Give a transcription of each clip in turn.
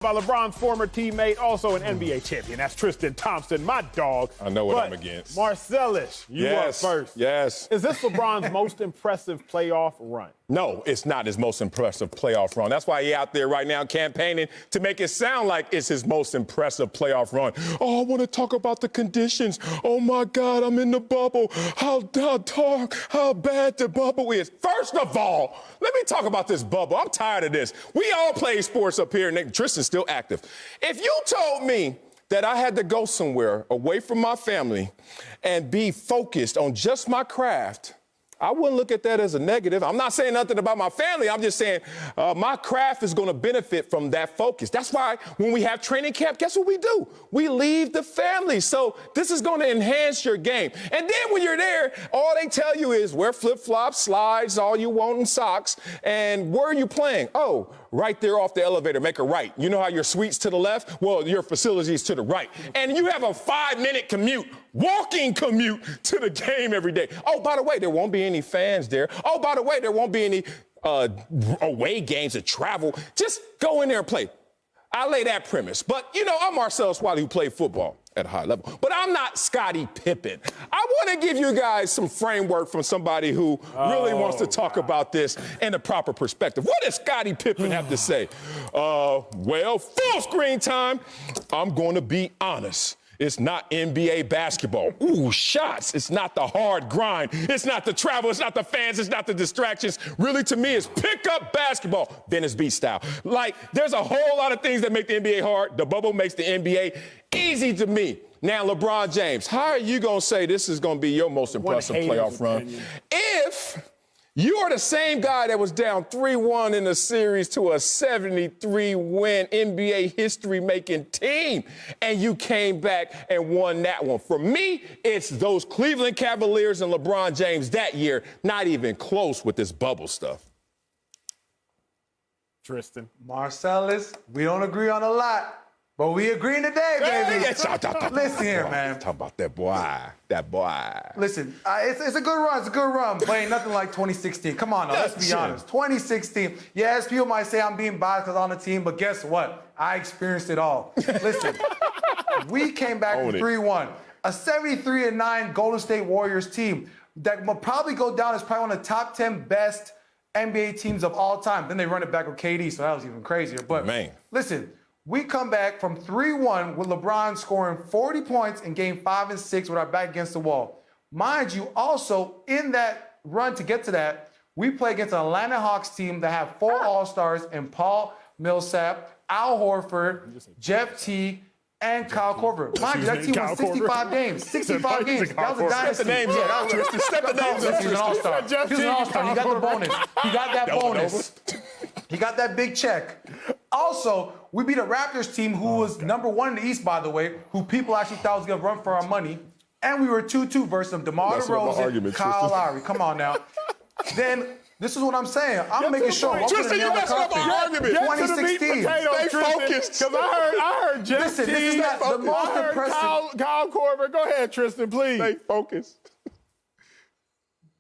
By LeBron's former teammate, also an NBA champion. That's Tristan Thompson, my dog. I know what I'm against. Marcellus, you are first. Yes. Is this LeBron's most impressive playoff run? No, it's not his most impressive playoff run. That's why he's out there right now campaigning to make it sound like it's his most impressive playoff run. Oh, I want to talk about the conditions. Oh, my God, I'm in the bubble. How dark, how bad the bubble is. First of all, let me talk about this bubble. I'm tired of this. We all play sports up here, and Tristan's still active. If you told me that I had to go somewhere away from my family and be focused on just my craft, I wouldn't look at that as a negative. I'm not saying nothing about my family. I'm just saying my craft is going to benefit from that focus. That's why when we have training camp, guess what we do? We leave the family. So this is going to enhance your game. And then when you're there, all they tell you is wear flip-flops, slides, all you want, and socks. And where are you playing? Oh, right there off the elevator, make a right. You know how your suite's to the left? Well, your facility's to the right. And you have a 5-minute commute, walking commute to the game every day. Oh, by the way, there won't be any fans there. Oh, by the way, there won't be any away games or travel. Just go in there and play. I lay that premise. But, you know, I'm Marcellus, Wiley, who played football at a high level. But I'm not Scottie Pippen. I want to give you guys some framework from somebody who really wants to talk about this in a proper perspective. What does Scottie Pippen have to say? Well, full screen time. I'm going to be honest. It's not NBA basketball. Ooh, shots. It's not the hard grind. It's not the travel. It's not the fans. It's not the distractions. Really, to me, it's pick-up basketball, Venice Beach style. Like, there's a whole lot of things that make the NBA hard. The bubble makes the NBA easy to me. Now, LeBron James, how are you going to say this is going to be your most impressive playoff run if you are the same guy that was down 3-1 in the series to a 73-win NBA history-making team, and you came back and won that one? For me, it's those Cleveland Cavaliers and LeBron James that year, not even close with this bubble stuff. Tristan. Marcellus, we don't agree on a lot, but we agreeing today, baby. Listen here, man. Talk about that boy. That boy. Listen, it's a good run. It's a good run, but ain't nothing like 2016. Come on now, let's be honest. 2016, yes, people might say I'm being biased because I'm on the team, but guess what? I experienced it all. Listen, we came back from 3-1. A 73-9 Golden State Warriors team that will probably go down as probably one of the top 10 best NBA teams of all time. Then they run it back with KD, so that was even crazier. But listen, we come back from 3-1 with LeBron scoring 40 points in Game 5 and 6 with our back against the wall. Mind you, also, in that run to get to that, we play against an Atlanta Hawks team that have 4 All-Stars in Paul Millsap, Al Horford, Jeff Teague, and Kyle Korver. Mind you, that team won 65 games. 65 games. That was a dynasty. Step the names up. Step the names up. He was an All-Star. He was an All-Star. He got the bonus. He got that bonus. He got that big check. Also, we beat a Raptors team who was #1 in the East, by the way, who people actually thought was going to run for our money. And we were 2-2 versus them. DeMar DeRozan, Kyle Lowry. Come on now. Then, this is what I'm saying. I'm making sure. Tristan, you messing up our argument. 2016. Stay focused. Because I heard Jeff Listen, this is not the most impressive. Kyle Korver. Go ahead, Tristan, please. Stay focused.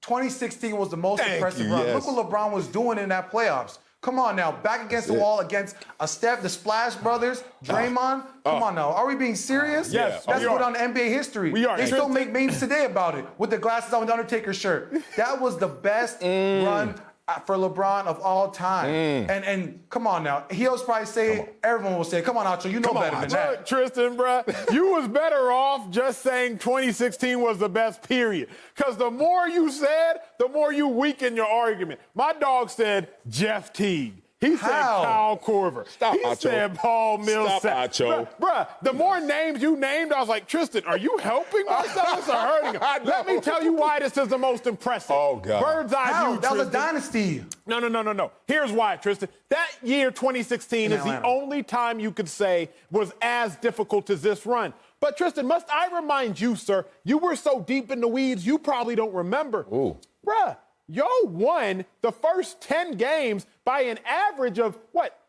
2016 was the most impressive run. Look what LeBron was doing in that playoffs. Come on now, back against the wall against the Splash Brothers, Draymond. Come on now, are we being serious? Yes. That's what on NBA history. We are. They still make memes today about it with the glasses on the Undertaker shirt. That was the best run for LeBron of all time. And come on now, he'll probably say it, everyone will say it. Come on, Acho, you know better than that. Look, Tristan, bruh, you was better off just saying 2016 was the best period. Because the more you said, the more you weaken your argument. My dog said Jeff Teague. He said Kyle Korver. Stop, he Acho. said Paul Millsap. Stop, Acho. Bruh, the more names you named, I was like, Tristan, are you helping Marcellus or hurting him? Let me tell you why this is the most impressive. Oh, God. Bird's eye view, That was a Tristan. dynasty. No. Here's why, Tristan. That year, 2016, is the only time you could say was as difficult as this run. But, Tristan, must I remind you, sir, you were so deep in the weeds, you probably don't remember. Ooh. Bruh, y'all won the first 10 games by an average of,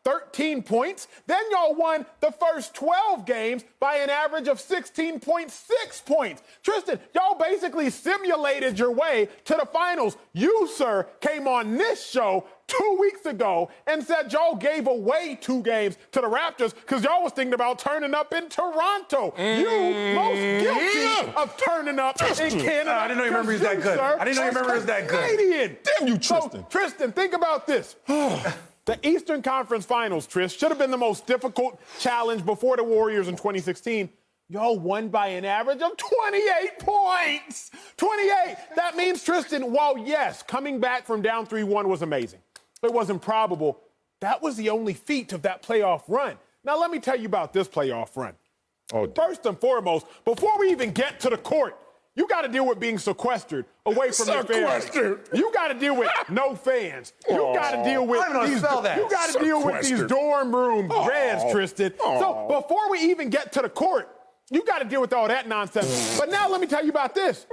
13 points. Then y'all won the first 12 games by an average of 16.6 points. Tristan, y'all basically simulated your way to the finals. You, sir, came on this show 2 weeks ago and said y'all gave away 2 games to the Raptors because y'all was thinking about turning up in Toronto. You most guilty of turning up in Canada. I didn't know your memory was that good. Sir, I didn't know your memory was that good. Canadian. Damn you, Tristan. So, Tristan, think about this. The Eastern Conference Finals, Trish, should have been the most difficult challenge before the Warriors in 2016. Y'all won by an average of 28 points. 28. That means, Tristan, while, yes, coming back from down 3-1 was amazing, it was improbable. That was the only feat of that playoff run. Now, let me tell you about this playoff run. First and foremost, before we even get to the court, you got to deal with being sequestered away from your fans. You got to deal with no fans. You got to deal with these. You got to deal with these dorm room reds, Tristan. So before we even get to the court, you got to deal with all that nonsense. But now let me tell you about this.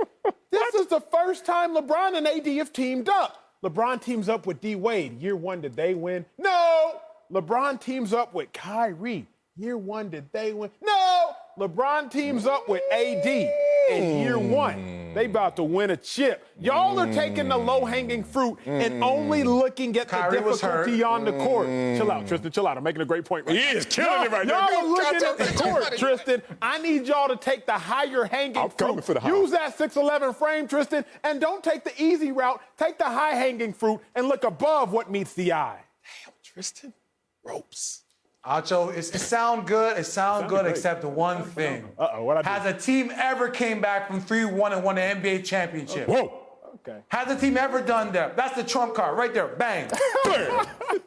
This is the first time LeBron and AD have teamed up. LeBron teams up with D. Wade. Year 1, did they win? No. LeBron teams up with Kyrie. Year 1, did they win? No. LeBron teams up with AD in year 1. They about to win a chip. Y'all are taking the low-hanging fruit and only looking at the difficulty on the court. Chill out, Tristan. Chill out. I'm making a great point right now. He is killing it right now. Y'all are looking at the court, Tristan. I need y'all to take the higher-hanging fruit. For the high. Use that 6'11" frame, Tristan, and don't take the easy route. Take the high-hanging fruit and look above what meets the eye. Damn, Tristan. Ropes. Acho, it sounds good. It sounds good, except one thing. What Has a team ever came back from 3-1 and won an NBA championship? Whoa. Okay. Has a team ever done that? That's the trump card right there. Bang.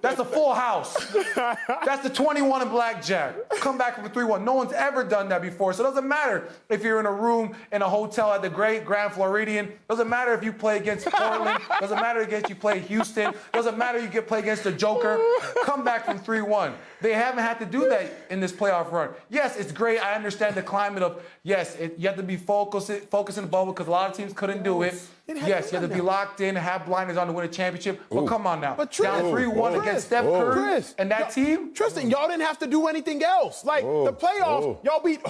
That's a full house. That's the 21 in blackjack. Come back from a 3-1. No one's ever done that before. So it doesn't matter if you're in a room in a hotel at the great Grand Floridian. Doesn't matter if you play against Portland. Doesn't matter if you play Houston. Doesn't matter if you play against the Joker. Come back from 3-1. They haven't had to do that in this playoff run. Yes, it's great. I understand the climate of, yes, you have to be focused in the bubble because a lot of teams couldn't do it. Yes, you have to be locked in, have blinders on to win a championship. But come on now. But down 3-1 against Steph Curry and that team. Tristan, y'all didn't have to do anything else. Like the playoffs, y'all beat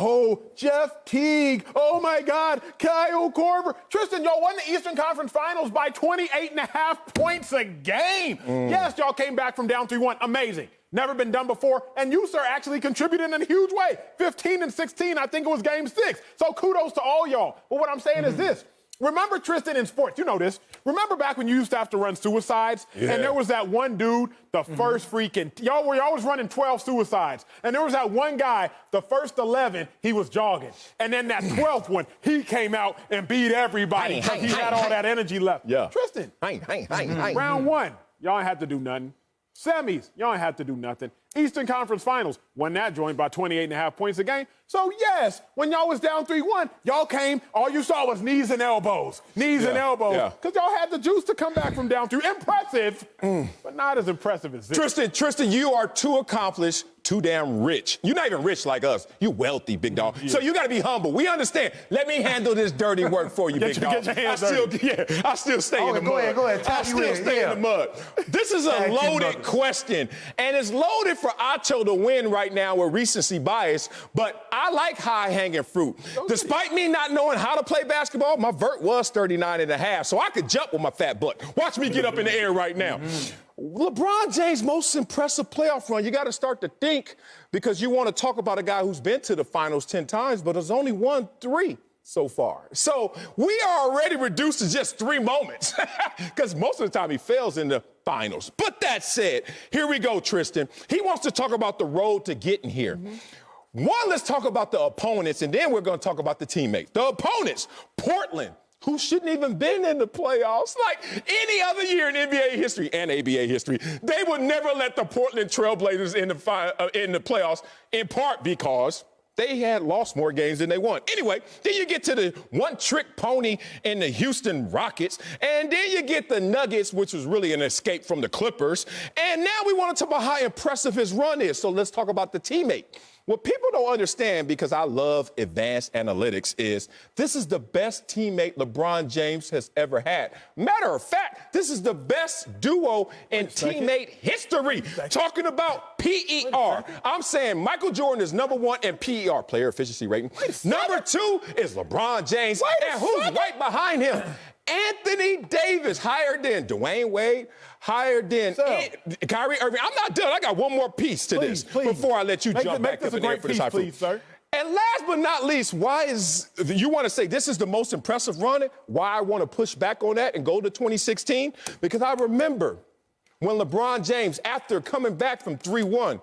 Jeff Teague. Oh my God, Kyle Korver. Tristan, y'all won the Eastern Conference Finals by 28.5 points a game. Yes, y'all came back from down 3-1. Amazing. Never been done before. And you, sir, actually contributed in a huge way. 15 and 16, I think it was game 6. So kudos to all y'all. But what I'm saying is this. Remember, Tristan, in sports, you know this. Remember back when you used to have to run suicides? Yeah. And there was that one dude, the first freaking, y'all was running 12 suicides. And there was that one guy, the first 11, he was jogging. And then that 12th one, he came out and beat everybody because he had all that energy left. Yeah. Tristan, round 1, y'all ain't have to do nothing. Semis, y'all ain't have to do nothing. Eastern Conference Finals, won that joint by 28.5 points a game. So, yes, when y'all was down 3-1, y'all came, all you saw was knees and elbows. Knees and elbows. Because y'all had the juice to come back from down 3. Impressive, but not as impressive as this. Tristan, you are too accomplished, too damn rich. You're not even rich like us. You wealthy, big dog. So you got to be humble. We understand. Let me handle this dirty work for you, big dog. Get your hands dirty. I still stay in the mud. Go ahead. I still stay in the mud. This is a loaded question, and it's loaded for Acho to win right now with recency bias, but I like high-hanging fruit. Despite me not knowing how to play basketball, my vert was 39.5, so I could jump with my fat butt. Watch me get up in the air right now. LeBron James' most impressive playoff run, you got to start to think because you want to talk about a guy who's been to the finals 10 times, but has only won 3 so far. So we are already reduced to just 3 moments because most of the time he fails in the finals. But that said, here we go, Tristan. He wants to talk about the road to getting here. One, let's talk about the opponents, and then we're going to talk about the teammates. The opponents, Portland, who shouldn't even been in the playoffs. Like any other year in NBA history and ABA history, they would never let the Portland Trailblazers in the playoffs, in part because they had lost more games than they won. Anyway, then you get to the one-trick pony in the Houston Rockets, and then you get the Nuggets, which was really an escape from the Clippers. And now we want to talk about how impressive his run is. So let's talk about the teammate. What people don't understand, because I love advanced analytics, is this is the best teammate LeBron James has ever had. Matter of fact, this is the best duo in teammate history. Talking about PER. I'm saying Michael Jordan is #1 in PER, player efficiency rating. #2 is LeBron James. And who's right behind him? Anthony Davis, higher than Dwayne Wade, higher than Kyrie Irving. I'm not done. I got one more piece to this before I let you jump back up in there for this high please, sir. And last but not least, why is you want to say this is the most impressive run? Why I want to push back on that and go to 2016? Because I remember when LeBron James, after coming back from 3-1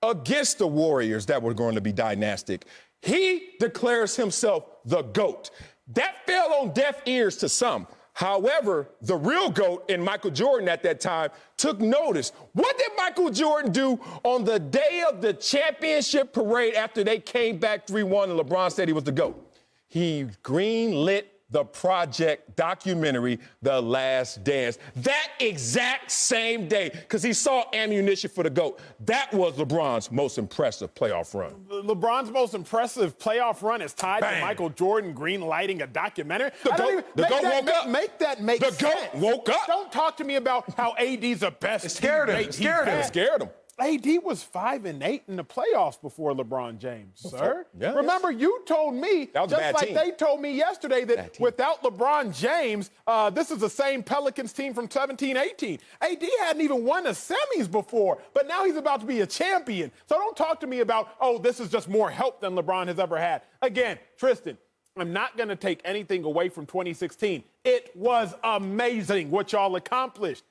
against the Warriors that were going to be dynastic, he declares himself the GOAT. That fell on deaf ears to some. However, the real GOAT in Michael Jordan at that time took notice. What did Michael Jordan do on the day of the championship parade after they came back 3-1 and LeBron said he was the GOAT? He greenlit the project documentary, The Last Dance, that exact same day, because he saw ammunition for the GOAT. That was LeBron's most impressive playoff run. LeBron's most impressive playoff run is tied to Michael Jordan green-lighting a documentary. The GOAT woke up. Make that make sense. The GOAT woke up. Don't talk to me about how AD's the best. It scared him. It scared him. AD was 5-8 in the playoffs before LeBron James, sir. Yeah, Remember, you told me, that was just a bad like team. they told me yesterday, that without LeBron James, this is the same Pelicans team from 17-18. AD hadn't even won the semis before, but now he's about to be a champion. So don't talk to me about, oh, this is just more help than LeBron has ever had. Again, Tristan, I'm not going to take anything away from 2016. It was amazing what y'all accomplished,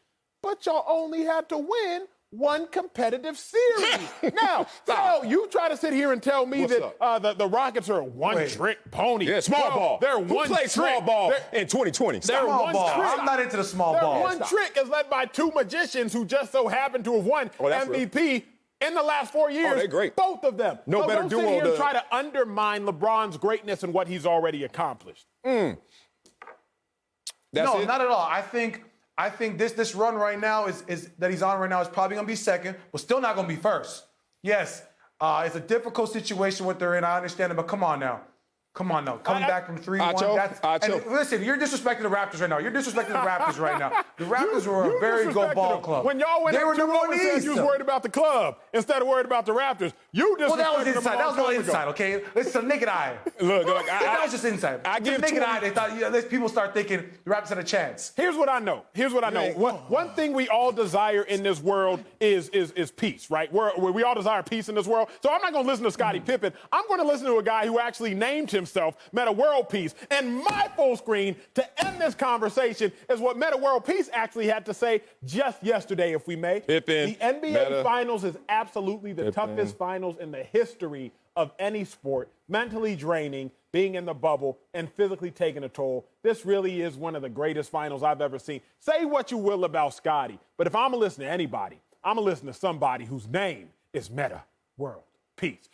but y'all only had to win one competitive series. Now, so you try to sit here and tell me that the Rockets are a one-trick pony. Yeah, small ball. They're Who one played small ball in 2020? They're Small one ball. trick. I'm not into the small Their ball. one trick is led by two magicians who just so happen to have won MVP in the last 4 years. Oh, they're great. Both of them. No better don't duo sit here and than- try to undermine LeBron's greatness and what he's already accomplished. That's No, it? not at all. I think this run right now is that he's on right now is probably going to be second, but still not going to be first. Yes, it's a difficult situation what they're in. I understand it, but come on now. Coming back from 3-1. Acho. And listen, you're disrespecting the Raptors right now. You're disrespecting the Raptors right now. The Raptors were a very good ball club. When y'all went they were number one in the East. you was worried about the club instead of worried about the Raptors. You disrespected Well, that was inside. them That was all all time ago. inside, okay? It's a naked eye. Look, That was just inside. I give naked eye. They thought people start thinking the Raptors had a chance. Here's what I know. One thing we all desire in this world is peace, right? We all desire peace in this world. So I'm not going to listen to Scottie Pippen. I'm going to listen to a guy who actually named himself Meta World Peace. And my full screen to end this conversation is what Meta World Peace actually had to say just yesterday, if we may. Pippen, the NBA Meta. Finals is absolutely the toughest finals in the history of any sport. Mentally draining, being in the bubble, and physically taking a toll. This really is one of the greatest finals I've ever seen. Say what you will about Scottie, but if I'm going to listen to anybody, I'm going to listen to somebody whose name is Meta World Peace.